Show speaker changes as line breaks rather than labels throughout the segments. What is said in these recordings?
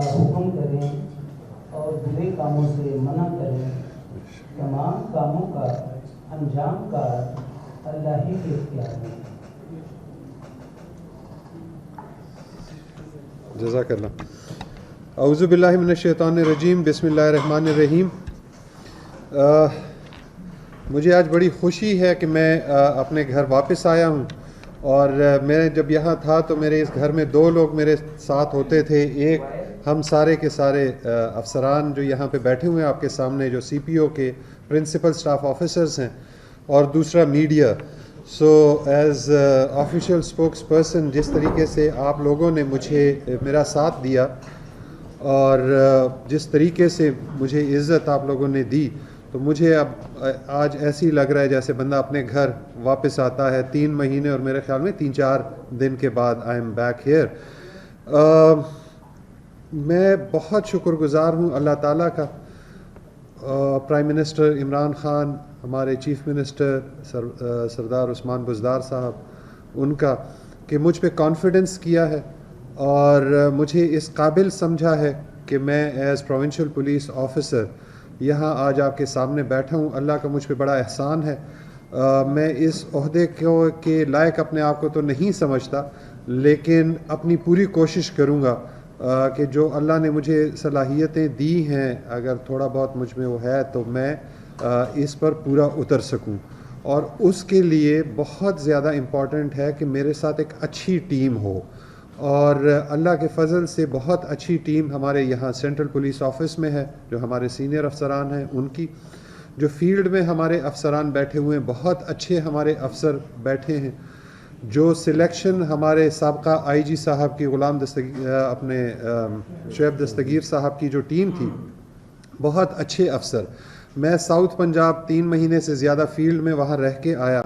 کا حکم کریں اور برے کاموں سے منع کریں. تمام کاموں کا انجام کا اللہ ہی کے اختیار میں.
جزاک اللہ. اعوذ باللہ من الشیطان الرجیم. بسم اللہ الرحمن الرحیم. مجھے آج بڑی خوشی ہے کہ میں اپنے گھر واپس آیا ہوں. اور میں جب یہاں تھا تو میرے اس گھر میں 2 لوگ میرے ساتھ ہوتے تھے. ایک ہم سارے کے سارے افسران جو یہاں پہ بیٹھے ہوئے ہیں آپ کے سامنے, جو سی پی او کے پرنسپل سٹاف آفیسرز ہیں, اور دوسرا media. So as official spokes person, جس طریقے سے آپ لوگوں نے مجھے میرا ساتھ دیا اور جس طریقے سے مجھے عزت آپ لوگوں نے دی, تو مجھے اب آج ایسے ہی لگ رہا ہے جیسے بندہ اپنے گھر واپس آتا ہے 3 مہینے اور میرے خیال میں 3-4 دن کے بعد. I am back here. میں بہت شکر گزار ہوں اللہ تعالیٰ کا, پرائم منسٹر عمران خان, ہمارے چیف منسٹر سردار عثمان بزدار صاحب, ان کا کہ مجھ پہ کانفیڈنس کیا ہے اور مجھے اس قابل سمجھا ہے کہ میں ایز پروونشل پولیس آفیسر یہاں آج آپ کے سامنے بیٹھا ہوں. اللہ کا مجھ پہ بڑا احسان ہے. میں اس عہدے کے لائق اپنے آپ کو تو نہیں سمجھتا, لیکن اپنی پوری کوشش کروں گا کہ جو اللہ نے مجھے صلاحیتیں دی ہیں, اگر تھوڑا بہت مجھ میں وہ ہے تو میں اس پر پورا اتر سکوں. اور اس کے لیے بہت زیادہ امپورٹنٹ ہے کہ میرے ساتھ ایک اچھی ٹیم ہو, اور اللہ کے فضل سے بہت اچھی ٹیم ہمارے یہاں سینٹرل پولیس آفس میں ہے, جو ہمارے سینئر افسران ہیں ان کی. جو فیلڈ میں ہمارے افسران بیٹھے ہوئے ہیں, بہت اچھے ہمارے افسر بیٹھے ہیں. جو سلیکشن ہمارے سابقہ آئی جی صاحب کی غلام اپنے شعیب دستگیر صاحب کی جو ٹیم تھی, بہت اچھے افسر. میں ساؤتھ پنجاب 3 مہینے سے زیادہ فیلڈ میں وہاں رہ کے آیا,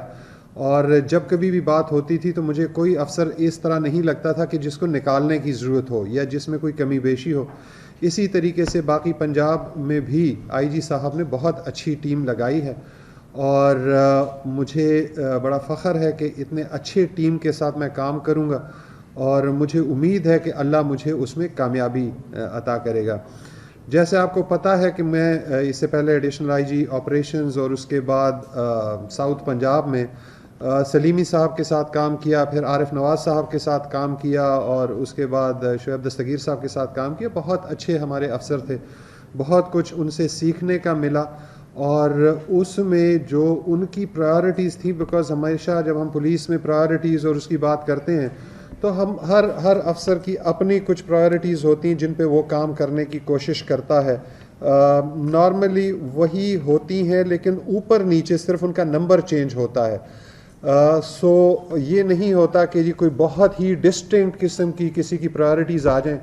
اور جب کبھی بھی بات ہوتی تھی تو مجھے کوئی افسر اس طرح نہیں لگتا تھا کہ جس کو نکالنے کی ضرورت ہو یا جس میں کوئی کمی بیشی ہو. اسی طریقے سے باقی پنجاب میں بھی آئی جی صاحب نے بہت اچھی ٹیم لگائی ہے, اور مجھے بڑا فخر ہے کہ اتنے اچھے ٹیم کے ساتھ میں کام کروں گا, اور مجھے امید ہے کہ اللہ مجھے اس میں کامیابی عطا کرے گا. جیسے آپ کو پتہ ہے کہ میں اس سے پہلے ایڈیشنل آئی جی آپریشنز اور اس کے بعد ساؤتھ پنجاب میں سلیمی صاحب کے ساتھ کام کیا, پھر عارف نواز صاحب کے ساتھ کام کیا, اور اس کے بعد شعیب دستگیر صاحب کے ساتھ کام کیا. بہت اچھے ہمارے افسر تھے, بہت کچھ ان سے سیکھنے کا ملا. اور اس میں جو ان کی پرائیورٹیز تھیں, بیکاز ہمیشہ جب ہم پولیس میں پرائیورٹیز اور اس کی بات کرتے ہیں تو ہم ہر افسر کی اپنی کچھ پرائیورٹیز ہوتی ہیں جن پہ وہ کام کرنے کی کوشش کرتا ہے. نارملی وہی ہوتی ہیں, لیکن اوپر نیچے صرف ان کا نمبر چینج ہوتا ہے. سو یہ نہیں ہوتا کہ جی کوئی بہت ہی ڈسٹنکٹ قسم کی کسی کی پرائیورٹیز آ جائیں.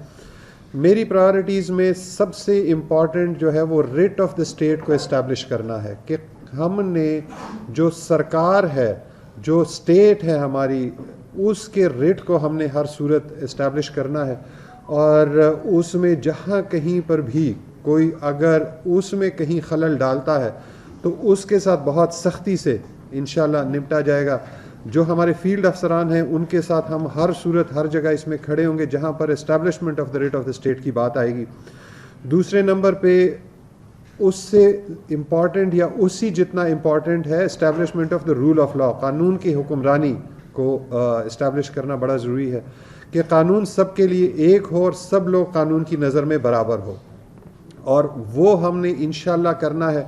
میری پرائیورٹیز میں سب سے امپورٹنٹ جو ہے وہ ریٹ آف دا اسٹیٹ کو اسٹیبلش کرنا ہے, کہ ہم نے جو سرکار ہے, جو اسٹیٹ ہے ہماری, اس کے ریٹ کو ہم نے ہر صورت اسٹیبلش کرنا ہے. اور اس میں جہاں کہیں پر بھی کوئی اگر اس میں کہیں خلل ڈالتا ہے تو اس کے ساتھ بہت سختی سے انشاءاللہ نپٹا جائے گا. جو ہمارے فیلڈ افسران ہیں ان کے ساتھ ہم ہر صورت ہر جگہ اس میں کھڑے ہوں گے جہاں پر establishment of the writ of the state کی بات آئے گی. دوسرے نمبر پہ اس سے امپورٹنٹ یا اسی جتنا امپورٹنٹ ہے establishment of the rule of law, قانون کی حکمرانی کو اسٹیبلش کرنا بڑا ضروری ہے, کہ قانون سب کے لیے ایک ہو اور سب لوگ قانون کی نظر میں برابر ہو. اور وہ ہم نے انشاءاللہ کرنا ہے.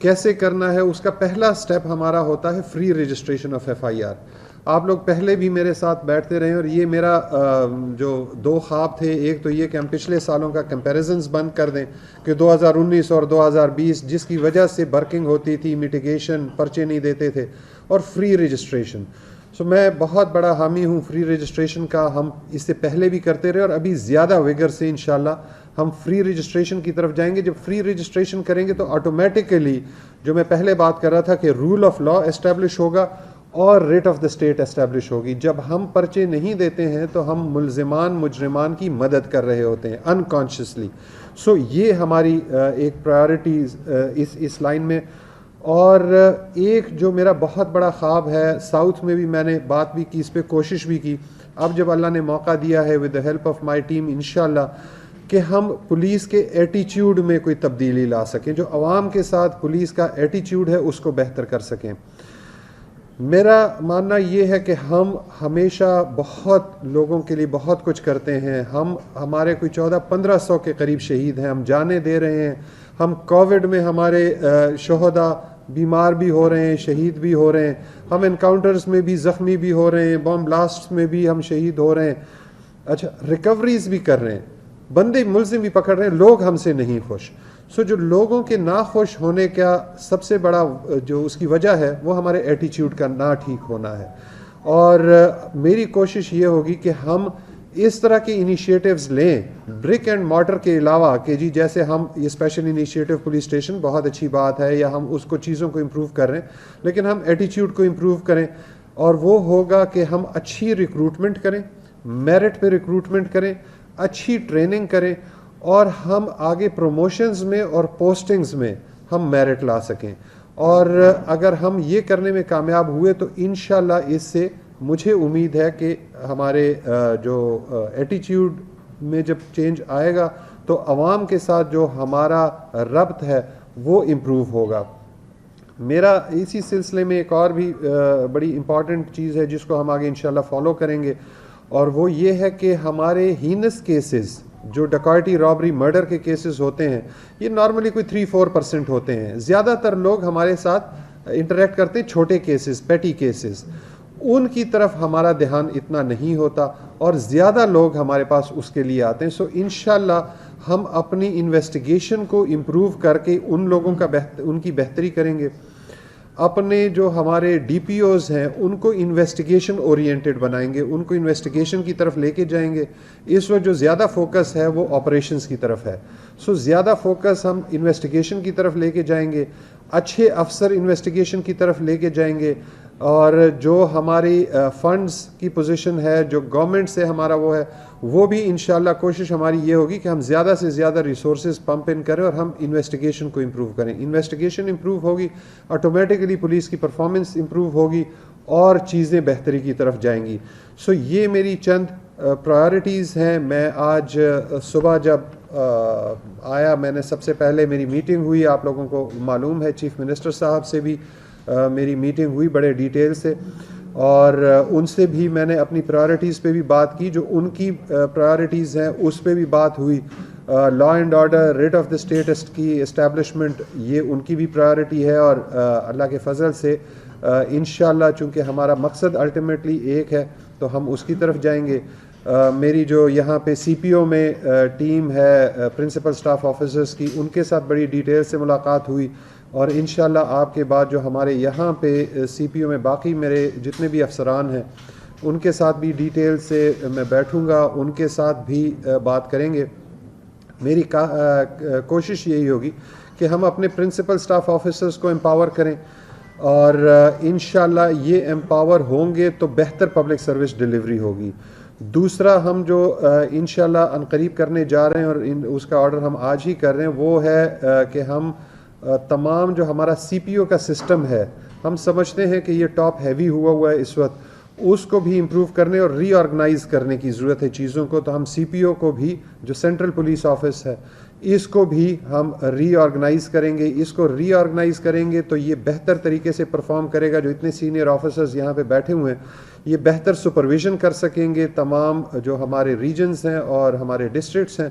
کیسے کرنا ہے, اس کا پہلا سٹیپ ہمارا ہوتا ہے free registration of F I R. آپ لوگ پہلے بھی میرے ساتھ بیٹھتے رہے, اور یہ میرا جو 2 خواب تھے, ایک تو یہ کہ ہم پچھلے سالوں کا کمپیریزنز بند کر دیں کہ 2019 اور 2020 جس کی وجہ سے برکنگ ہوتی تھی, میٹیگیشن, پرچے نہیں دیتے تھے, اور فری رجسٹریشن. سو میں بہت بڑا حامی ہوں فری رجسٹریشن کا. ہم اس سے پہلے بھی کرتے رہے اور ابھی زیادہ ویگر سے انشاءاللہ ہم فری رجسٹریشن کی طرف جائیں گے. جب فری رجسٹریشن کریں گے تو آٹومیٹیکلی جو میں پہلے بات کر رہا تھا کہ رول آف لا اسٹیبلش ہوگا اور rate of the state establish ہوگی. جب ہم پرچے نہیں دیتے ہیں تو ہم مجرمان کی مدد کر رہے ہوتے ہیں انکانشیسلی. سو یہ ہماری ایک پرائیورٹیز اس لائن میں. اور ایک جو میرا بہت بڑا خواب ہے, ساؤتھ میں بھی میں نے بات بھی کی, اس پہ کوشش بھی کی. اب جب اللہ نے موقع دیا ہے with the help of my team انشاءاللہ کہ ہم پولیس کے ایٹیچیوڈ میں کوئی تبدیلی لا سکیں, جو عوام کے ساتھ پولیس کا ایٹیچیوڈ ہے اس کو بہتر کر سکیں. میرا ماننا یہ ہے کہ ہم ہمیشہ بہت لوگوں کے لیے بہت کچھ کرتے ہیں. ہمارے کوئی 1400-1500 کے قریب شہید ہیں, ہم جانیں دے رہے ہیں. ہم کووڈ میں ہمارے شہداء بیمار بھی ہو رہے ہیں, شہید بھی ہو رہے ہیں. ہم انکاؤنٹرز میں بھی زخمی بھی ہو رہے ہیں, بم بلاسٹ میں بھی ہم شہید ہو رہے ہیں. اچھا, ریکوریز بھی کر رہے ہیں, بندے ملزم بھی پکڑ رہے ہیں. لوگ ہم سے نہیں خوش. جو لوگوں کے ناخوش ہونے کا سب سے بڑا جو اس کی وجہ ہے وہ ہمارے ایٹیچیوڈ کا نہ ٹھیک ہونا ہے. اور میری کوشش یہ ہوگی کہ ہم اس طرح کے انیشیٹوز لیں برک اینڈ مارٹر کے علاوہ, کہ جی جیسے ہم یہ اسپیشل انیشیٹو پولیس اسٹیشن بہت اچھی بات ہے, یا ہم اس کو چیزوں کو امپروو کر رہے ہیں, لیکن ہم ایٹیچیوڈ کو امپروو کریں. اور وہ ہوگا کہ ہم اچھی ریکروٹمنٹ کریں, میرٹ پہ ریکروٹمنٹ کریں, اچھی ٹریننگ کریں, اور ہم آگے پروموشنز میں اور پوسٹنگز میں ہم میرٹ لا سکیں. اور اگر ہم یہ کرنے میں کامیاب ہوئے تو انشاءاللہ اس سے مجھے امید ہے کہ ہمارے جو ایٹیچیوڈ میں جب چینج آئے گا تو عوام کے ساتھ جو ہمارا ربط ہے وہ امپروو ہوگا. میرا اسی سلسلے میں ایک اور بھی بڑی امپورٹنٹ چیز ہے جس کو ہم آگے انشاءاللہ فالو کریں گے, اور وہ یہ ہے کہ ہمارے ہینس کیسز جو ڈکیتی, رابری, مرڈر کے کیسز ہوتے ہیں, یہ نارملی کوئی 3-4% ہوتے ہیں. زیادہ تر لوگ ہمارے ساتھ انٹریکٹ کرتے ہیں چھوٹے کیسز, پیٹی کیسز, ان کی طرف ہمارا دھیان اتنا نہیں ہوتا, اور زیادہ لوگ ہمارے پاس اس کے لیے آتے ہیں. سو انشاءاللہ ہم اپنی انویسٹیگیشن کو امپروو کر کے ان لوگوں کا ان کی بہتری کریں گے. اپنے جو ہمارے ڈی پی اوز ہیں ان کو انویسٹیگیشن اورینٹڈ بنائیں گے, ان کو انویسٹیگیشن کی طرف لے کے جائیں گے. اس وقت جو زیادہ فوکس ہے وہ آپریشنز کی طرف ہے. زیادہ فوکس ہم انویسٹیگیشن کی طرف لے کے جائیں گے, اچھے افسر انویسٹیگیشن کی طرف لے کے جائیں گے, اور جو ہماری فنڈز کی پوزیشن ہے, جو گورنمنٹ سے ہمارا وہ ہے, وہ بھی انشاءاللہ کوشش ہماری یہ ہوگی کہ ہم زیادہ سے زیادہ ریسورسز پمپ ان کریں اور ہم انویسٹیگیشن کو امپروو کریں. انویسٹیگیشن امپروو ہوگی, آٹومیٹکلی پولیس کی پرفارمنس امپروو ہوگی, اور چیزیں بہتری کی طرف جائیں گی. یہ میری چند پرائرٹیز ہیں. میں آج صبح جب آیا, میں نے سب سے پہلے میری میٹنگ ہوئی, آپ لوگوں کو معلوم ہے چیف منسٹر صاحب سے بھی میری میٹنگ ہوئی بڑے ڈیٹیل سے, اور ان سے بھی میں نے اپنی پرائرٹیز پہ بھی بات کی, جو ان کی پرائرٹیز ہیں اس پہ بھی بات ہوئی. Law and order, writ of the state's کی اسٹیبلشمنٹ, یہ ان کی بھی پرائرٹی ہے, اور اللہ کے فضل سے انشاءاللہ چونکہ ہمارا مقصد الٹیمیٹلی ایک ہے تو ہم اس کی طرف جائیں گے. میری جو یہاں پہ سی پی او میں ٹیم ہے پرنسپل اسٹاف آفیسرز کی, ان کے ساتھ بڑی ڈیٹیل سے ملاقات ہوئی, اور انشاءاللہ آپ کے بعد جو ہمارے یہاں پہ سی پی او میں باقی میرے جتنے بھی افسران ہیں ان کے ساتھ بھی ڈیٹیل سے میں بیٹھوں گا, ان کے ساتھ بھی بات کریں گے. میری کوشش یہی ہوگی کہ ہم اپنے پرنسپل سٹاف آفیسرز کو امپاور کریں, اور انشاءاللہ یہ امپاور ہوں گے تو بہتر پبلک سروس ڈیلیوری ہوگی. دوسرا ہم جو انشاءاللہ عنقریب کرنے جا رہے ہیں, اور اس کا آرڈر ہم آج ہی کر رہے ہیں, وہ ہے کہ ہم تمام جو ہمارا سی پی او کا سسٹم ہے, ہم سمجھتے ہیں کہ یہ ٹاپ ہیوی ہوا ہے اس وقت, اس کو بھی امپروو کرنے اور ری آرگنائز کرنے کی ضرورت ہے چیزوں کو. تو ہم سی پی او کو بھی, جو سینٹرل پولیس آفس ہے, اس کو بھی ہم ری آرگنائز کریں گے. اس کو ری آرگنائز کریں گے تو یہ بہتر طریقے سے پرفارم کرے گا. جو اتنے سینئر آفیسرز یہاں پہ بیٹھے ہوئے ہیں, یہ بہتر سپرویژن کر سکیں گے تمام جو ہمارے ریجنز ہیں اور ہمارے ڈسٹرکٹس ہیں,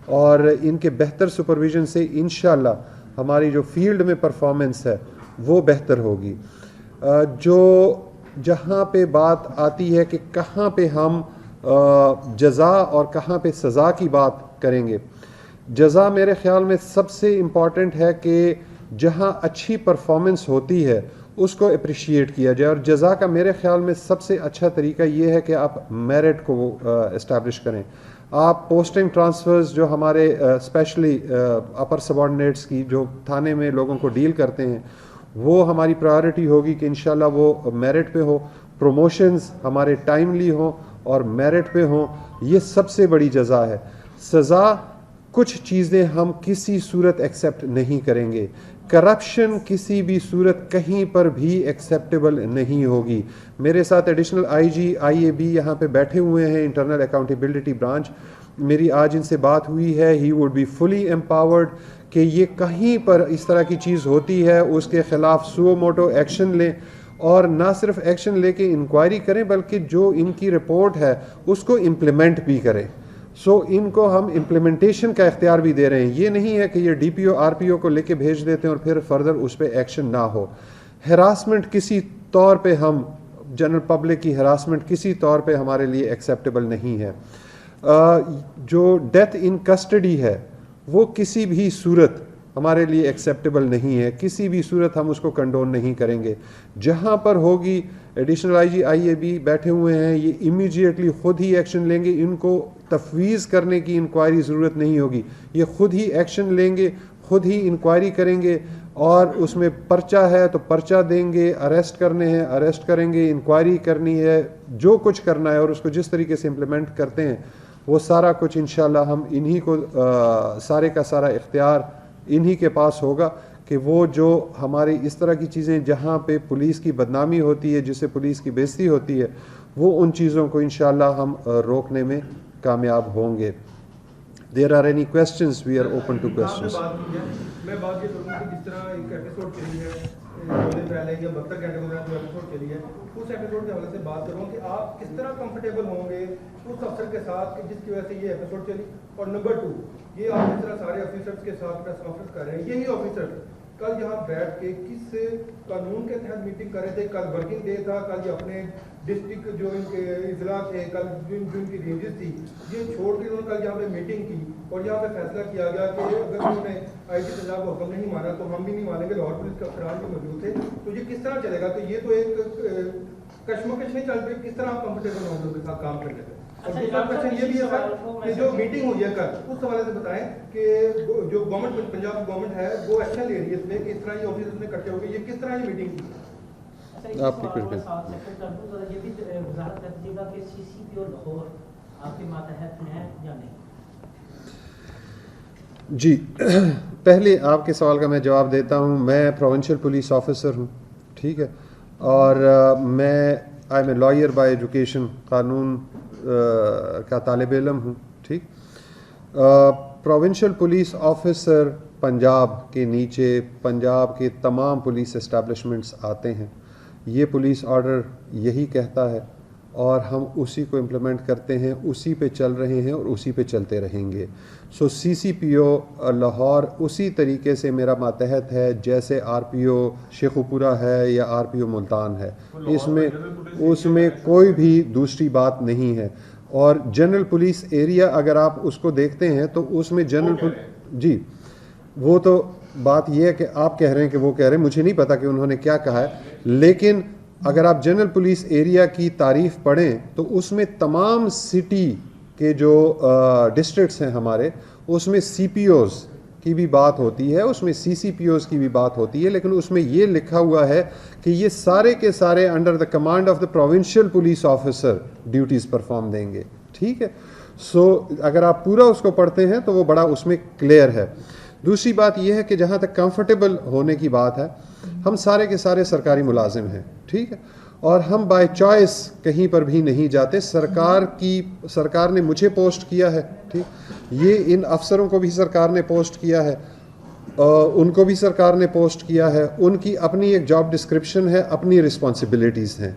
اور ان کے بہتر سپرویژن سے انشاءاللہ ہماری جو فیلڈ میں پرفارمنس ہے وہ بہتر ہوگی. جو جہاں پہ بات آتی ہے کہ کہاں پہ ہم جزا اور کہاں پہ سزا کی بات کریں گے, جزا میرے خیال میں سب سے امپورٹنٹ ہے کہ جہاں اچھی پرفارمنس ہوتی ہے اس کو اپریشیٹ کیا جائے, اور جزا کا میرے خیال میں سب سے اچھا طریقہ یہ ہے کہ آپ میرٹ کو اسٹیبلش کریں. آپ پوسٹنگ ٹرانسفرز جو ہمارے اسپیشلی اپر سبارڈینیٹس کی جو تھانے میں لوگوں کو ڈیل کرتے ہیں, وہ ہماری پرائرٹی ہوگی کہ انشاءاللہ وہ میرٹ پہ ہو. پروموشنز ہمارے ٹائملی ہوں اور میرٹ پہ ہوں, یہ سب سے بڑی جزا ہے. سزا کچھ چیزیں ہم کسی صورت ایکسیپٹ نہیں کریں گے. کرپشن کسی بھی صورت کہیں پر بھی ایکسیپٹیبل نہیں ہوگی. میرے ساتھ additional I G I a be یہاں پہ بیٹھے ہوئے ہیں, انٹرنل اکاؤنٹیبلٹی برانچ, میری آج ان سے بات ہوئی ہے, he would be fully empowered کہ یہ کہیں پر اس طرح کی چیز ہوتی ہے اس کے خلاف سو موٹو ایکشن لیں, اور نہ صرف ایکشن لے کے انکوائری کریں بلکہ جو ان کی رپورٹ ہے اس کو امپلیمنٹ بھی کریں. سو ان کو ہم امپلیمنٹیشن کا اختیار بھی دے رہے ہیں. یہ نہیں ہے کہ یہ D P O R P او کو لے کے بھیج دیتے ہیں اور پھر فردر اس پہ ایکشن نہ ہو. ہراسمنٹ کسی طور پہ ہم جنرل پبلک کی ہراسمنٹ کسی طور پہ ہمارے لیے ایکسیپٹیبل نہیں ہے. جو ڈیتھ ان کسٹڈی ہے وہ کسی بھی صورت ہمارے لیے ایکسیپٹیبل نہیں ہے, کسی بھی صورت ہم اس کو کنڈون نہیں کریں گے. جہاں پر ہوگی additional I G I a be بیٹھے ہوئے ہیں, یہ امیڈیٹلی خود ہی ایکشن لیں گے. ان کو تفویض کرنے کی انکوائری ضرورت نہیں ہوگی, یہ خود ہی ایکشن لیں گے, خود ہی انکوائری کریں گے, اور اس میں پرچہ ہے تو پرچہ دیں گے, اریسٹ کرنے ہیں اریسٹ کریں گے, انکوائری کرنی ہے, جو کچھ کرنا ہے اور اس کو جس طریقے سے امپلیمنٹ کرتے ہیں وہ سارا کچھ انشاءاللہ ہم انہی کو سارے کا سارا اختیار انہی کے پاس ہوگا کہ وہ جو ہماری اس طرح کی چیزیں جہاں پہ پولیس کی بدنامی ہوتی ہے, جس سے پولیس کی بے عزتی ہوتی ہے, وہ ان چیزوں کو انشاءاللہ ہم روکنے میں کامیاب ہوں گے. There are any questions? We are open to questions.
میں بات یہ کروں کہ جس طرح ایک ایپیسوڈ چلی ہے جو دن پہلے یا بدتر کیٹیگری جو ایپیسوڈ چلی ہے, اس ایپیسوڈ کے حوالے سے بات کروں کہ آپ کس طرح کمفرٹیبل ہوں گے اس افسر کے ساتھ کہ جس کی وجہ سے یہ ایپیسوڈ چلی. اور نمبر 2, یہ آپ اس طرح سارے آفیسرس کے ساتھ پریس کانفرنس کر رہے ہیں, یہی آفیسر کل یہاں بیٹھ کے کس قانون کے تحت میٹنگ کر رہے تھے. کل ورکنگ ڈے تھا, کل یہ اپنے ڈسٹرکٹ جو ان کے اضلاع تھے, کل جو ان کی رینجز تھی, یہ چھوڑ کے انہوں نے کل یہاں پہ میٹنگ کی اور یہاں پہ فیصلہ کیا گیا کہ اگر انہوں نے آئی جی پنجاب کا حکم نہیں مانا تو ہم بھی نہیں مانیں گے. لاہور پولیس کے افسران بھی موجود تھے. تو یہ کس طرح چلے گا؟ تو یہ تو ایک کشمکش نہیں چل رہی, کس طرح آپ کمفرٹیبل ہوں گے ان کے ساتھ کام کرنے میں؟ اور دوسرا کوشچن یہ بھی ہے سر کہ جو میٹنگ ہوئی ہے کل, اس حوالے سے بتائیں کہ جو گورنمنٹ پنجاب گورنمنٹ ہے وہ ایکشن لے رہی ہے اس میں کہ اس طرح یہ آفیسرز میں اکٹھے ہو گئے, یہ کس طرح یہ میٹنگ کی؟
آپ کی کوئی
یہ بھی وضاحت کر دیجیے گا کہ سی سی پی او لاہور آپ کے ماتحت میں ہے یا نہیں؟
جی, پہلے آپ کے سوال کا میں جواب دیتا ہوں. میں پروونشل پولیس آفیسر ہوں, ٹھیک ہے, اور میں I am a lawyer by education, قانون کا طالب علم ہوں, ٹھیک. پروونشل پولیس آفیسر پنجاب کے نیچے پنجاب کے تمام پولیس اسٹیبلشمنٹس آتے ہیں. یہ پولیس آرڈر یہی کہتا ہے اور ہم اسی کو امپلیمنٹ کرتے ہیں, اسی پہ چل رہے ہیں اور اسی پہ چلتے رہیں گے. سو سی سی پی او لاہور اسی طریقے سے میرا ماتحت ہے جیسے آر پی او شیخوپورہ ہے یا آر پی او ملتان ہے. اس میں کوئی بھی دوسری بات نہیں ہے. اور جنرل پولیس ایریا اگر آپ اس کو دیکھتے ہیں تو اس میں جی, وہ تو بات یہ ہے کہ آپ کہہ رہے ہیں کہ وہ کہہ رہے ہیں, مجھے نہیں پتا کہ انہوں نے کیا کہا ہے, لیکن اگر آپ جنرل پولیس ایریا کی تعریف پڑھیں تو اس میں تمام سٹی کے جو ڈسٹرکٹس ہیں ہمارے, اس میں سی پی اوز کی بھی بات ہوتی ہے, اس میں سی سی پی اوز کی بھی بات ہوتی ہے, لیکن اس میں یہ لکھا ہوا ہے کہ یہ سارے کے سارے under the command of the provincial police officer duties perform دیں گے, ٹھیک ہے. سو اگر آپ پورا اس کو پڑھتے ہیں تو وہ بڑا اس میں کلیئر ہے. دوسری بات یہ ہے کہ جہاں تک کمفرٹیبل ہونے کی بات ہے, ہم سارے کے سارے سرکاری ملازم ہیں, ٹھیک ہے, اور ہم بائی چوائس کہیں پر بھی نہیں جاتے. سرکار نے مجھے پوسٹ کیا ہے, ٹھیک, یہ ان افسروں کو بھی سرکار نے پوسٹ کیا ہے, ان کو بھی سرکار نے پوسٹ کیا ہے. ان کی اپنی ایک جاب ڈسکرپشن ہے, اپنی رسپانسبلٹیز ہیں.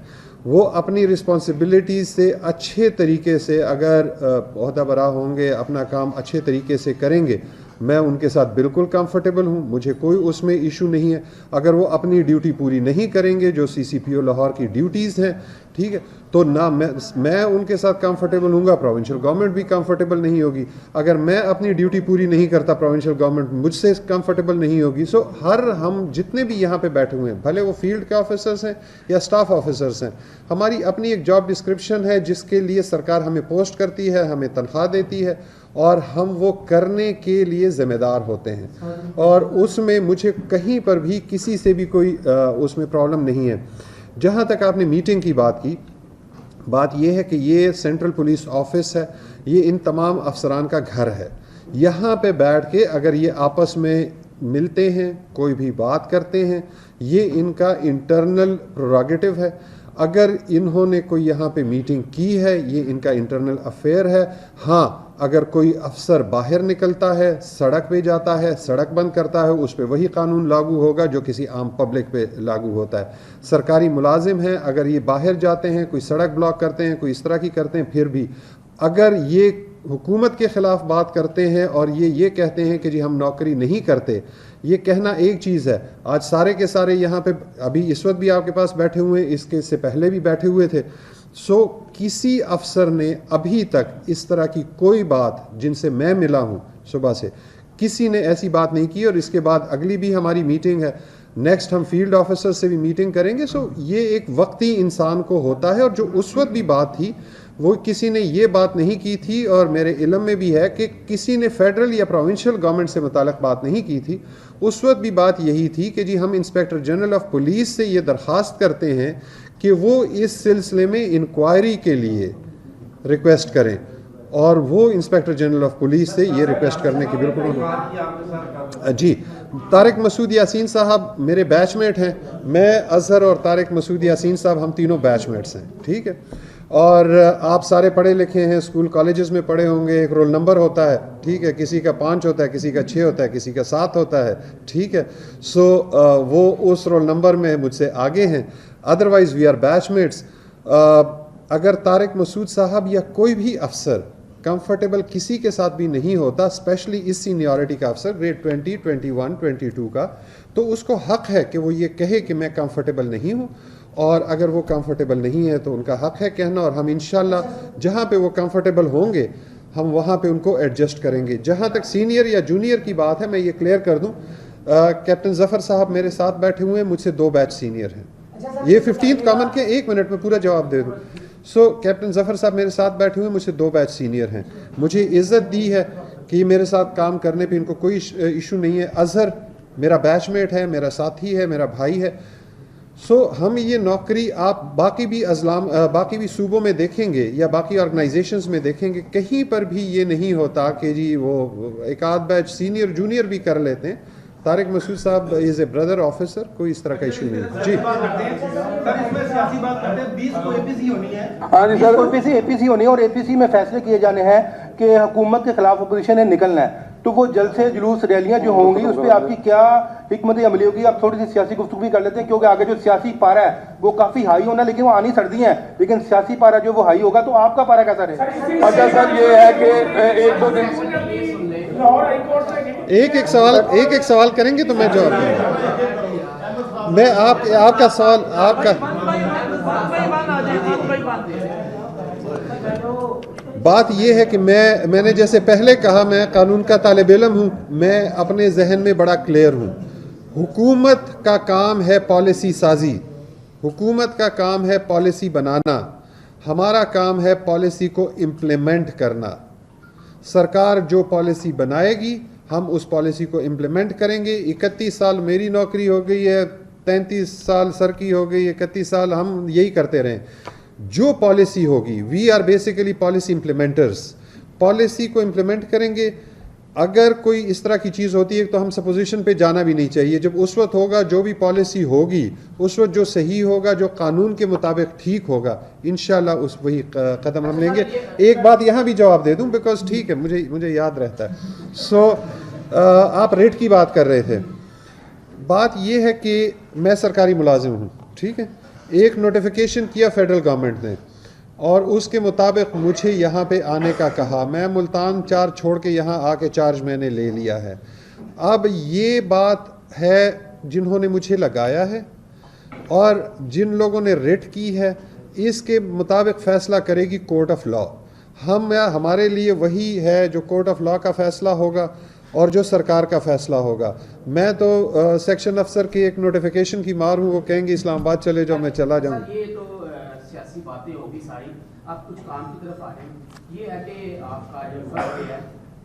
وہ اپنی رسپانسبلٹیز سے اچھے طریقے سے اگر عہدہ برا ہوں گے, اپنا کام اچھے طریقے سے کریں گے, میں ان کے ساتھ بالکل کمفرٹیبل ہوں, مجھے کوئی اس میں ایشو نہیں ہے. اگر وہ اپنی ڈیوٹی پوری نہیں کریں گے جو سی سی پی او لاہور کی ڈیوٹیز ہیں, ٹھیک ہے, تو نہ میں ان کے ساتھ کمفرٹیبل ہوں گا, پروونشل گورنمنٹ بھی کمفرٹیبل نہیں ہوگی. اگر میں اپنی ڈیوٹی پوری نہیں کرتا, پروونشل گورنمنٹ مجھ سے کمفرٹیبل نہیں ہوگی. سو ہم جتنے بھی یہاں پہ بیٹھے ہوئے ہیں, بھلے وہ فیلڈ کے آفیسرس ہیں یا اسٹاف آفیسرس ہیں, ہماری اپنی ایک جاب ڈسکرپشن ہے جس کے لیے سرکار ہمیں پوسٹ کرتی ہے, ہمیں تنخواہ دیتی ہے, اور ہم وہ کرنے کے لیے ذمہ دار ہوتے ہیں. اور اس میں مجھے کہیں پر بھی کسی سے بھی کوئی اس میں پرابلم نہیں ہے. جہاں تک آپ نے میٹنگ کی بات کی, بات یہ ہے کہ یہ سینٹرل پولیس آفس ہے, یہ ان تمام افسران کا گھر ہے. یہاں پہ بیٹھ کے اگر یہ آپس میں ملتے ہیں, کوئی بھی بات کرتے ہیں, یہ ان کا انٹرنل پروگیٹو ہے. اگر انہوں نے کوئی یہاں پہ میٹنگ کی ہے یہ ان کا انٹرنل افیئر ہے. ہاں اگر کوئی افسر باہر نکلتا ہے, سڑک پہ جاتا ہے, سڑک بند کرتا ہے, اس پہ وہی قانون لاگو ہوگا جو کسی عام پبلک پہ لاگو ہوتا ہے. سرکاری ملازم ہیں, اگر یہ باہر جاتے ہیں, کوئی سڑک بلاک کرتے ہیں, کوئی اس طرح کی کرتے ہیں, پھر بھی اگر یہ حکومت کے خلاف بات کرتے ہیں اور یہ کہتے ہیں کہ جی ہم نوکری نہیں کرتے, یہ کہنا ایک چیز ہے. آج سارے کے سارے یہاں پہ ابھی اس وقت بھی آپ کے پاس بیٹھے ہوئے ہیں, اس کے سے پہلے بھی بیٹھے ہوئے تھے. سو کسی افسر نے ابھی تک اس طرح کی کوئی بات جن سے میں ملا ہوں صبح سے کسی نے ایسی بات نہیں کی. اور اس کے بعد اگلی بھی ہماری میٹنگ ہے, نیکسٹ ہم فیلڈ آفیسر سے بھی میٹنگ کریں گے. سو یہ ایک وقتی انسان کو ہوتا ہے, اور جو اس وقت بھی بات تھی وہ کسی نے یہ بات نہیں کی تھی, اور میرے علم میں بھی ہے کہ کسی نے فیڈرل یا پروونشل گورنمنٹ سے متعلق بات نہیں کی تھی. اس وقت بھی بات یہی تھی کہ جی ہم انسپیکٹر جنرل آف پولیس سے یہ درخواست کرتے ہیں کہ وہ اس سلسلے میں انکوائری کے لیے ریکویسٹ کریں, اور وہ انسپیکٹر جنرل آف پولیس سے یہ ریکویسٹ کرنے کی بالکل. جی طارق مسعود یاسین صاحب میرے بیچ میٹ ہیں, میں اظہر اور طارق مسعود یاسین صاحب ہم تینوں بیچ میٹس ہیں, ٹھیک ہے. اور آپ سارے پڑھے لکھے ہیں, اسکول کالجز میں پڑھے ہوں گے, ایک رول نمبر ہوتا ہے, ٹھیک ہے, کسی کا 5 ہوتا ہے, کسی کا 6 ہوتا ہے, کسی کا 7 ہوتا ہے, ٹھیک ہے. سو وہ اس رول نمبر میں مجھ سے آگے ہیں, otherwise we are batch mates. اگر طارق مسعود صاحب یا کوئی بھی افسر کمفرٹیبل کسی کے ساتھ بھی نہیں ہوتا, اسپیشلی اس سینیورٹی کا افسر گریڈ 20, 21, 22 کا, تو اس کو حق ہے کہ وہ یہ کہے کہ میں کمفرٹیبل نہیں ہوں. اور اگر وہ کمفرٹیبل نہیں ہے تو ان کا حق ہے کہنا, اور ہم انشاءاللہ جہاں پہ وہ کمفرٹیبل ہوں گے ہم وہاں پہ ان کو ایڈجسٹ کریں گے. جہاں تک سینئر یا جونیئر کی بات ہے, میں یہ کلیئر کر دوں, کیپٹن ظفر صاحب میرے ساتھ بیٹھے ہوئے ہیں, مجھ سے 2 بیچ سینئر ہیں. یہ 15th کامن کے 1 منٹ میں پورا جواب دے دوں. سو کیپٹن ظفر صاحب میرے ساتھ بیٹھے ہوئے ہیں, مجھ سے 2 بیچ سینئر ہیں. مجھے عزت دی ہے کہ یہ میرے ساتھ کام کرنے پہ ان کو کوئی ایشو نہیں ہے. اظہر میرا بیچ میٹ ہے, میرا ساتھی ہے, میرا بھائی ہے. سو ہم یہ نوکری آپ باقی بھی صوبوں میں دیکھیں گے یا باقی آرگنائزیشنز میں دیکھیں گے, کہیں پر بھی یہ نہیں ہوتا کہ جی وہ ایک آدھ بیچ سینئر جونیئر بھی کر لیتے ہیں. طارق مسعود صاحب از اے بردر آفیسر, کوئی اس طرح کا ایشو نہیں ہے. جی
ہاں جی سر, اے پی سی ہونی ہے, اور اے پی سی میں فیصلے کیے جانے ہیں کہ حکومت کے خلاف اپوزیشن نے نکلنا ہے, تو وہ جلسے جلوس ریلیاں جو ہوں گی اس پہ آپ کی کیا حکمت عملی ہوگی؟ آپ تھوڑی سی سیاسی گفتگو بھی کر لیتے ہیں, کیونکہ آگے جو سیاسی پارا ہے وہ کافی ہائی ہونا, لیکن وہ آنی سردی ہیں, لیکن سیاسی پارا جو وہ ہائی ہوگا, تو آپ کا پارا کیسا رہے؟ اچھا سر, یہ ہے کہ ایک دو دن
ایک سوال کریں گے تو میں جواب دوں گا. میں آپ کا سوال آپ کا بات یہ ہے کہ میں نے جیسے پہلے کہا میں قانون کا طالب علم ہوں, میں اپنے ذہن میں بڑا کلیئر ہوں. حکومت کا کام ہے پالیسی سازی, حکومت کا کام ہے پالیسی بنانا, ہمارا کام ہے پالیسی کو امپلیمنٹ کرنا. سرکار جو پالیسی بنائے گی ہم اس پالیسی کو امپلیمنٹ کریں گے. 31 سال میری نوکری ہو گئی ہے, 33 سال سر کی ہو گئی, 31 سال ہم یہی کرتے رہیں. جو پالیسی ہوگی, we are basically policy implementers, policy کو امپلیمنٹ کریں گے. اگر کوئی اس طرح کی چیز ہوتی ہے تو ہم سپوزیشن پہ جانا بھی نہیں چاہیے. جب اس وقت ہوگا جو بھی پالیسی ہوگی, اس وقت جو صحیح ہوگا, جو قانون کے مطابق ٹھیک ہوگا, انشاءاللہ اس وہی قدم ہم لیں گے. ایک بات یہاں بھی جواب دے دوں, بیکاز ٹھیک ہے مجھے یاد رہتا ہے. سو آپ ریٹ کی بات کر رہے تھے. بات یہ ہے کہ میں سرکاری ملازم ہوں, ٹھیک ہے. ایک نوٹیفیکیشن کیا فیڈرل گورنمنٹ نے, اور اس کے مطابق مجھے یہاں پہ آنے کا کہا. میں ملتان 4 چھوڑ کے یہاں آ کے چارج میں نے لے لیا ہے. اب یہ بات ہے جنہوں نے مجھے لگایا ہے اور جن لوگوں نے ریٹ کی ہے, اس کے مطابق فیصلہ کرے گی کورٹ آف لا. ہمارے لیے وہی ہے جو کورٹ آف لا کا فیصلہ ہوگا اور جو سرکار کا فیصلہ ہوگا. میں تو سیکشن افسر کی ایک نوٹیفیکیشن کی مار ہوں, وہ کہیں گے اسلام آباد چلے جاؤ, میں چلا جاؤں.
یہ تو سیاسی باتیں ہوگی ساری, آپ کچھ کام کی طرف آ رہے ہیں. یہ ہے کہ آپ کا جو فرق ہے,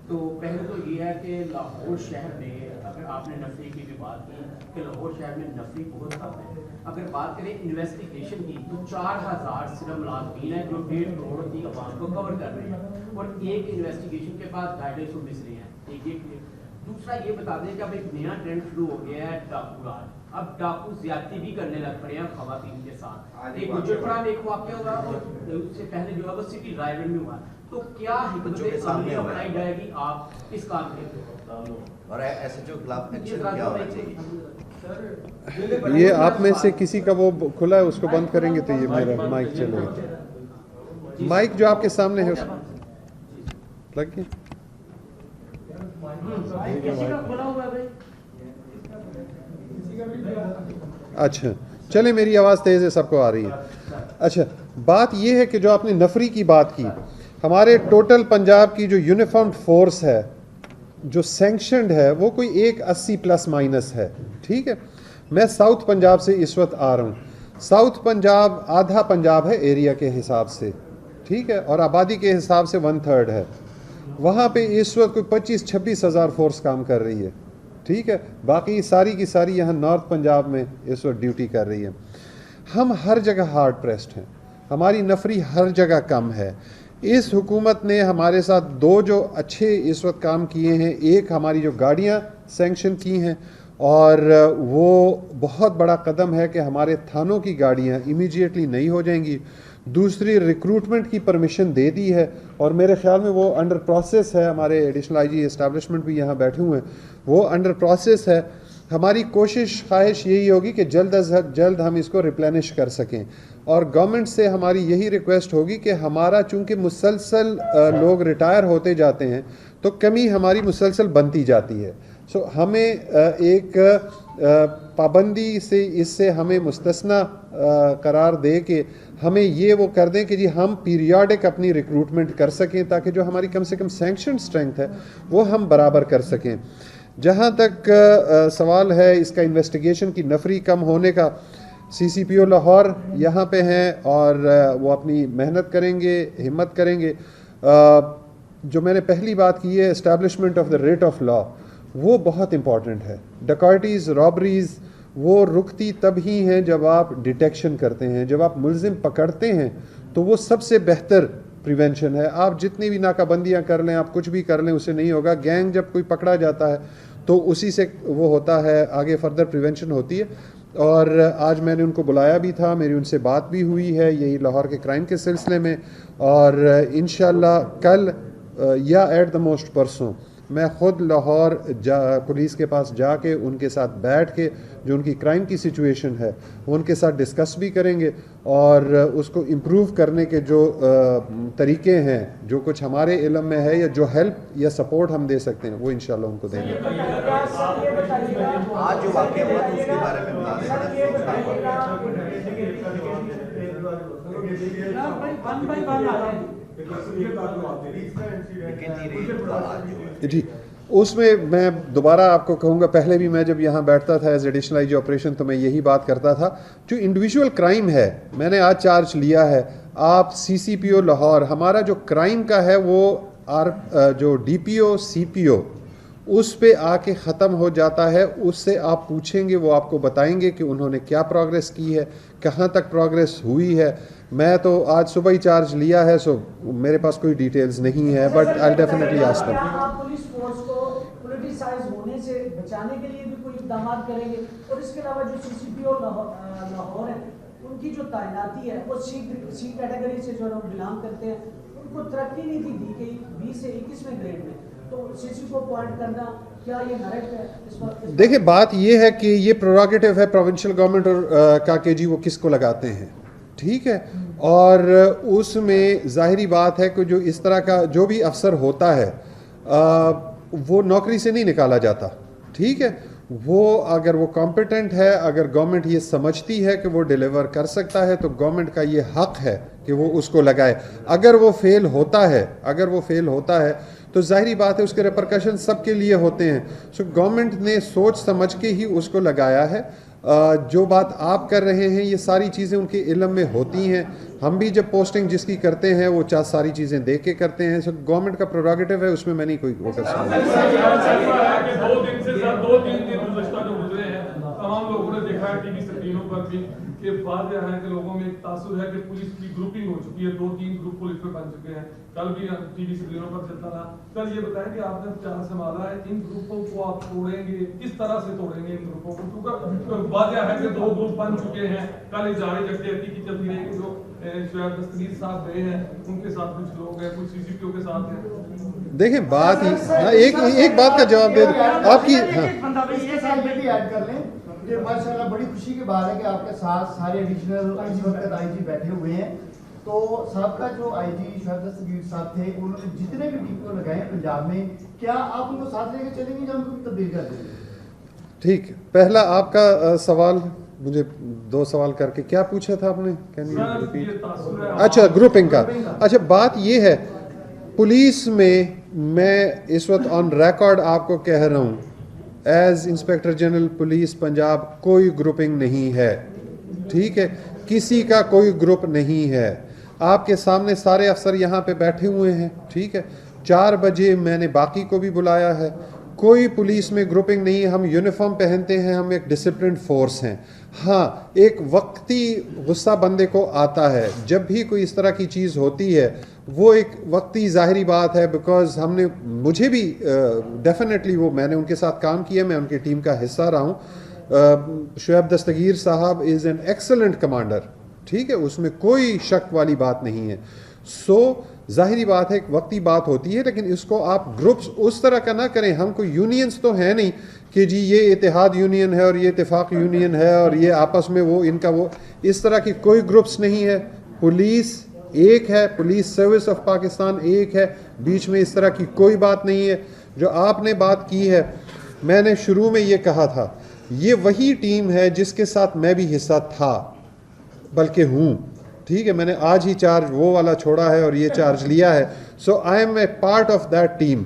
تو پہلے تو یہ ہے کہ لاہور شہر میں, اگر آپ نے نفری کی بھی بات کی کہ لاہور شہر میں نفری بہت کم ہے. اگر بات کریں انویسٹیگیشن کی تو 4000 صرف ملازمین ہیں جو 1.5 کروڑ کی عوام کو کور کر رہے ہیں, اور ایک انویسٹیگیشن کے بعد 250 مس رہے ہیں. ایک دوسرا یہ بتا دیں کہ اب ایک نیا ٹرینڈ شروع ہو گیا ہے ڈاکو راج. اب ڈاکو زیادتی بھی کرنے لگ پڑے ہیں خواتین کے ساتھ. ایک گجرپڑا میں ایک واقعہ ہوا اور اس سے پہلے جو ہے وہ سٹی ڈرائیور میں ہوا. تو کیا حکمت عملی اپنائی جائے گی آپ اس کام کے
اور ایسے جو خلاف ایکشن کیا ہونا چاہیے؟
یہ آپ میں سے کسی کا وہ کھلا ہے اس کو بند کریں گے تو یہ میرا مائک چلے گا. مائک جو آپ کے سامنے ہے اس لگ گیا. اچھا چلیں میری آواز تیز ہے سب کو آ رہی ہے. اچھا بات یہ ہے کہ جو آپ نے نفری کی بات کی, ہمارے ٹوٹل پنجاب کی جو یونیفارمڈ فورس ہے جو سینکشنڈ ہے وہ کوئی 180 پلس مائنس ہے. ٹھیک ہے, میں ساؤتھ پنجاب سے اس وقت آ رہا ہوں. ساؤتھ پنجاب آدھا پنجاب ہے ایریا کے حساب سے, ٹھیک ہے, اور آبادی کے حساب سے 1/3 ہے. وہاں پہ اس وقت کوئی 25-26 ہزار فورس کام کر رہی ہے. ٹھیک ہے, باقی ساری کی ساری یہاں نارتھ پنجاب میں اس وقت ڈیوٹی کر رہی ہے. ہم ہر جگہ ہارڈ پریسڈ ہیں, ہماری نفری ہر جگہ کم ہے. اس حکومت نے ہمارے ساتھ 2 جو اچھے اس وقت کام کیے ہیں, ایک ہماری جو گاڑیاں سینکشن کی ہیں, اور وہ بہت بڑا قدم ہے کہ ہمارے تھانوں کی گاڑیاں امیجیٹلی نہیں ہو جائیں گی. دوسری ریکروٹمنٹ کی پرمیشن دے دی ہے اور میرے خیال میں وہ انڈر پروسیس ہے. ہمارے ایڈیشنل آئی جی اسٹیبلشمنٹ بھی یہاں بیٹھے ہوئے ہیں, وہ انڈر پروسیس ہے. ہماری کوشش خواہش یہی ہوگی کہ جلد از جلد ہم اس کو ریپلینش کر سکیں, اور گورنمنٹ سے ہماری یہی ریکویسٹ ہوگی کہ ہمارا چونکہ مسلسل لوگ ریٹائر ہوتے جاتے ہیں تو کمی ہماری مسلسل بنتی جاتی ہے. سو ہمیں ایک پابندی سے اس سے ہمیں مستثنا قرار دے کے ہمیں یہ وہ کر دیں کہ جی ہم پیریوڈک اپنی ریکروٹمنٹ کر سکیں تاکہ جو ہماری کم سے کم سینکشن اسٹرینتھ ہے وہ ہم برابر کر سکیں. جہاں تک سوال ہے اس کا انویسٹیگیشن کی نفری کم ہونے کا, سی سی پی او لاہور یہاں پہ ہیں اور وہ اپنی محنت کریں گے, ہمت کریں گے. جو میں نے پہلی بات کی ہے establishment of the writ of law, وہ بہت امپورٹنٹ ہے. ڈکارٹیز, رابریز وہ رکتی تب ہی ہیں جب آپ ڈیٹیکشن کرتے ہیں, جب آپ ملزم پکڑتے ہیں تو وہ سب سے بہتر پریونشن ہے. آپ جتنی بھی ناکہ بندیاں کر لیں, آپ کچھ بھی کر لیں, اسے نہیں ہوگا. گینگ جب کوئی پکڑا جاتا ہے تو اسی سے وہ ہوتا ہے, آگے فردر پریونشن ہوتی ہے. اور آج میں نے ان کو بلایا بھی تھا, میری ان سے بات بھی ہوئی ہے یہی لاہور کے کرائم کے سلسلے میں, اور انشاءاللہ کل یا ایٹ دا موسٹ پرسوں میں خود لاہور پولیس کے پاس جا کے ان کے ساتھ بیٹھ کے جو ان کی کرائم کی سچویشن ہے وہ ان کے ساتھ ڈسکس بھی کریں گے, اور اس کو امپروو کرنے کے جو طریقے ہیں, جو کچھ ہمارے علم میں ہے یا جو ہیلپ یا سپورٹ ہم دے سکتے ہیں وہ انشاءاللہ ان کو دیں گے.
آج جو واقعہ ہوا تو اس کے بارے میں بتا دیں.
جی اس میں دوبارہ آپ کو کہوں گا, پہلے بھی میں جب یہاں بیٹھتا تھا as additional I G operation تو میں یہی بات کرتا تھا, جو انڈیویجول کرائم ہے میں نے آج چارج لیا ہے. آپ سی سی پی او لاہور, ہمارا جو کرائم کا ہے وہ جو ڈی پی او سی پی او اس پہ آ کے ختم ہو جاتا ہے. اس سے آپ پوچھیں گے, وہ آپ کو بتائیں گے کہ انہوں نے کیا پروگریس کی ہے, کہاں تک پروگریس ہوئی ہے. میں تو آج صبح ہی چارج لیا ہے, سو میرے پاس کوئی ڈیٹیلز نہیں ہے, but I definitely ask them.
آپ پولیس فورس کو پولیٹیسائز ہونے سے بچانے کے لیے بھی کوئی اقدامات کریں گے, اور اس کے علاوہ جو سی سی پی او لاہور ہے ان کی جو تعیناتی ہے وہ سی کیٹیگری سے جو لوگ بلانگ کرتے ہیں ان کو ترقی نہیں دی گئی 20 سے 21ویں گریڈ میں, تو سی سی کو اپوائنٹ کرنا کیا یہ میرٹ ہے اس وقت؟
دیکھیں بات یہ ہے کہ یہ پروگیٹو ہے پروونشل گورنمنٹ کا کہ جی وہ کس کو لگاتے ہیں, ٹھیک ہے, اور اس میں ظاہری بات ہے کہ جو اس طرح کا جو بھی افسر ہوتا ہے وہ نوکری سے نہیں نکالا جاتا, ٹھیک ہے. وہ اگر وہ کمپیٹنٹ ہے, اگر گورنمنٹ یہ سمجھتی ہے کہ وہ ڈیلیور کر سکتا ہے تو گورنمنٹ کا یہ حق ہے کہ وہ اس کو لگائے. اگر وہ فیل ہوتا ہے تو ظاہری بات ہے اس کے ریپرکشن سب کے لیے ہوتے ہیں. سو گورنمنٹ نے سوچ سمجھ کے ہی اس کو لگایا ہے. جو بات آپ کر رہے ہیں یہ ساری چیزیں ان کے علم میں ہوتی ہیں. ہم بھی جب پوسٹنگ جس کی کرتے ہیں وہ ساری چیزیں دیکھ کے کرتے ہیں. سو گورنمنٹ کا پروگیٹو ہے, اس میں میں نہیں کوئی وہ کر سکتا.
2 دن سے 2-3 دن گزشتہ جو گزرے ہیں تمام لوگوں نے دیکھا ہے ٹی وی اسکرینوں پر بھی کہ واضح ہے کہ لوگوں میں ایک تاثر ہے کہ پولیس کی گروپنگ ہو چکی ہے. 2-3 گروپ پولیس میں بن چکے ہیں. کل بھی ٹی وی اسکرینوں پر چلتا رہا. سر یہ بتائیں کہ آپ نے چارج سنبھالا ہے, ان گروپوں کو آپ توڑیں گے, کس طرح سے توڑیں گے ان گروپوں کو؟ کیونکہ واضح ہے کہ 2 گروپ بن چکے ہیں. کل اظہار یکجہتی کی چلتی رہی کہ جو شعیب دستگیر صاحب گئے ہیں ان کے ساتھ کچھ لوگ ہیں, کچھ سی سی پی او کے ساتھ ہیں.
دیکھیں بات ہی ایک بات کا جواب دے دیں آپ کی.
ماشاءاللہ بڑی خوشی کی بات ہے کہ آپ کے ساتھ سارے ایڈیشنل اس وقت آئی جی بیٹھے ہوئے ہیں. تو سابقہ جو آئی جی شعیب دستگیر صاحب تھے انہوں نے جتنے بھی ڈپو لگائے ہیں پنجاب میں, کیا آپ ان کو ساتھ لے کے چلیں گے یا ان کو بھی تبدیل کر دیں گے؟
ٹھیک, پہلا آپ کا سوال مجھے 2 سوال کر کے کیا پوچھا تھا آپ نے؟ اچھا گروپنگ کا. اچھا بات یہ ہے پولیس میں اس وقت آن ریکارڈ آپ کو کہہ رہا ہوں as inspector general police Punjab کوئی گروپنگ نہیں ہے. ٹھیک ہے, کسی کا کوئی گروپ نہیں ہے. آپ کے سامنے سارے افسر یہاں پہ بیٹھے ہوئے ہیں. ٹھیک ہے, 4 بجے میں نے باقی کو بھی بلایا ہے. کوئی پولیس میں گروپنگ نہیں ہے. ہم یونیفارم پہنتے ہیں, ہم ایک ڈسپلنڈ فورس ہیں. ہاں ایک وقتی غصہ بندے کو آتا ہے جب بھی کوئی اس طرح کی چیز ہوتی ہے, وہ ایک وقتی ظاہری بات ہے. بیکاز ہم نے مجھے بھی ڈیفینیٹلی وہ میں نے ان کے ساتھ کام کیا, میں ان کی ٹیم کا حصہ رہا ہوں. شعیب دستگیر صاحب از این ایکسلنٹ کمانڈر. ٹھیک ہے, اس میں کوئی شک والی بات نہیں ہے. سو ظاہری بات ہے ایک وقتی بات ہوتی ہے, لیکن اس کو آپ گروپس اس طرح کا نہ کریں. ہم کوئی یونینز تو ہیں نہیں کہ جی یہ اتحاد یونین ہے اور یہ اتفاق یونین ہے اور یہ آپس میں وہ ان کا وہ, اس طرح کی کوئی گروپس نہیں ہے. پولیس ایک ہے, پولیس سروس آف پاکستان ایک ہے, بیچ میں اس طرح کی کوئی بات نہیں ہے. جو آپ نے بات کی ہے, میں نے شروع میں یہ کہا تھا یہ وہی ٹیم ہے جس کے ساتھ میں بھی حصہ تھا, بلکہ ہوں. ٹھیک ہے, میں نے آج ہی چارج وہ والا چھوڑا ہے اور یہ چارج لیا ہے. So I am a part of that team.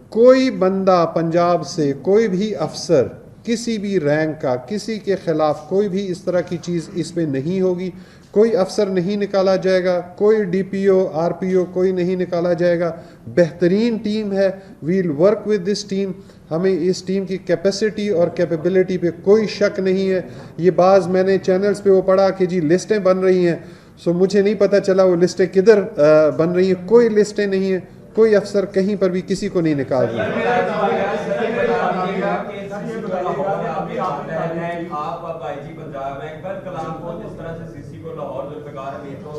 کوئی بندہ پنجاب سے, کوئی بھی افسر کسی بھی رینک کا کسی کے خلاف کوئی بھی اس طرح کی چیز اس پہ نہیں ہوگی. کوئی افسر نہیں نکالا جائے گا, کوئی D P O R P او کوئی نہیں نکالا جائے گا. بہترین ٹیم ہے, we'll work with this team. ہمیں اس ٹیم کی کیپیسٹی اور کیپیبلٹی پہ کوئی شک نہیں ہے. یہ بعض میں نے چینلز پہ وہ پڑھا کہ جی لسٹیں بن رہی ہیں, سو مجھے نہیں پتہ چلا وہ لسٹیں کدھر بن رہی ہیں. کوئی لسٹیں نہیں ہیں, کوئی افسر کہیں پر بھی کسی کو نہیں نکال رہا.
آپ اب آئی جی پنجاب ہیں, کل کلام کو جس طرح سے سی سی کو لاہور ذوالفقار میں تو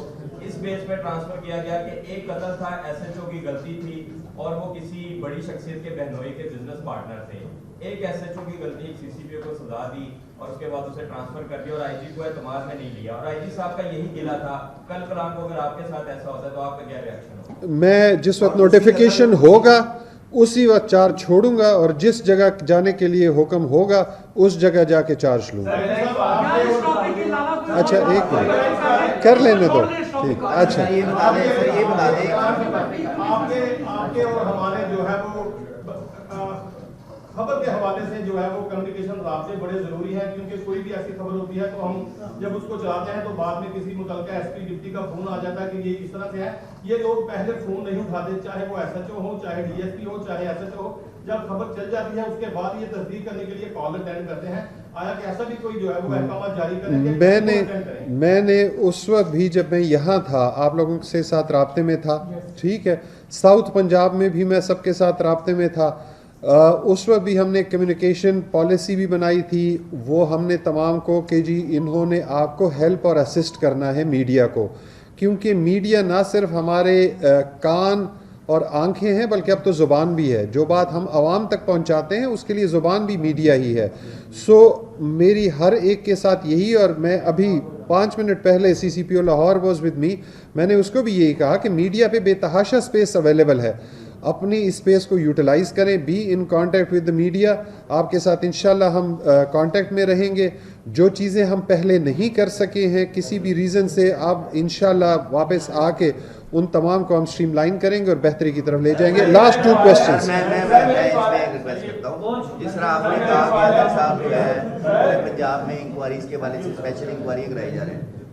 اس بیس پہ ٹرانسفر کیا گیا کہ ایک قتل تھا, ایس ایچ او کی غلطی تھی اور وہ کسی بڑی شخصیت کے بہنوئی کے بزنس پارٹنر تھے. ایک ایس ایچ او کی غلطی, ایک سی سی پی او کو سزا دی اور اس کے بعد اسے ٹرانسفر کر دیا اور آئی جی کو اعتماد میں نہیں لیا. اور آئی جی صاحب کا یہی گلہ تھا. کل کلام کو اگر آپ کے ساتھ ایسا ہوتا ہے تو آپ کا کیا ریئیکشن ہوگا؟
میں جس وقت نوٹیفیکیشن ہوگا اسی وقت چارج چھوڑوں گا اور جس جگہ جانے کے لیے حکم ہوگا اس جگہ جا کے چارج لوں گا. اچھا ایک منٹ کر لینے دو. ٹھیک, اچھا
آپ کے اور ہمارے جو ہے وہ خبر کے حوالے سے جو ہے وہ کمیونیکیشن رابطے بڑے ضروری ہیں, کیونکہ کوئی بھی ایسی خبر ہوتی ہے تو ہم جب اس کو چلاتے ہیں تو بعد میں کسی متعلقہ ایس پی ڈپٹی کا فون آ جاتا ہے کہ یہ اس طرح سے ہے. یہ لوگ پہلے فون نہیں اٹھاتے, چاہے وہ ایس ایچ او ہو, چاہے ڈی ایس پی ہو, چاہے ایس ایچ او ہو. جب خبر چل جاتی ہے اس کے بعد یہ تصدیق کرنے کے لیے کال اٹینڈ کرتے ہیں. آیا کہ ایسا بھی کوئی جو ہے وہ احکامات جاری کریں؟
میں نے اس وقت بھی جب میں یہاں تھا آپ لوگوں کے ساتھ رابطے میں تھا. ٹھیک ہے, ساؤتھ پنجاب میں بھی میں سب کے ساتھ رابطے میں تھا. اس وقت بھی ہم نے کمیونیکیشن پالیسی بھی بنائی تھی. وہ ہم نے تمام کو کہ جی انہوں نے آپ کو ہیلپ اور اسسٹ کرنا ہے میڈیا کو, کیونکہ میڈیا نہ صرف ہمارے کان اور آنکھیں ہیں بلکہ اب تو زبان بھی ہے. جو بات ہم عوام تک پہنچاتے ہیں اس کے لیے زبان بھی میڈیا ہی ہے. سو میری ہر ایک کے ساتھ یہی, اور میں ابھی 5 منٹ پہلے سی سی پی او لاہور واز ود می, میں نے اس کو بھی یہی کہا کہ میڈیا پہ بے تحاشا اسپیس اویلیبل ہے. اپنی اسپیس کو یوٹیلائز کریں, be in contact with the media. آپ کے ساتھ انشاءاللہ ہم کانٹیکٹ میں رہیں گے. جو چیزیں ہم پہلے نہیں کر سکے ہیں کسی بھی ریزن سے, آپ انشاءاللہ واپس آ کے ان تمام کو ہم اسٹریم لائن کریں گے اور بہتری کی طرف لے جائیں گے. Last 2 questions.
میں ریکویسٹ کرتا ہوں, جس طرح آپ نے کہا کہ صاحب جو ہے پنجاب میں انکوائریز کے حوالے سے اسپیشل انکوائری کرائی جا رہے ہیں,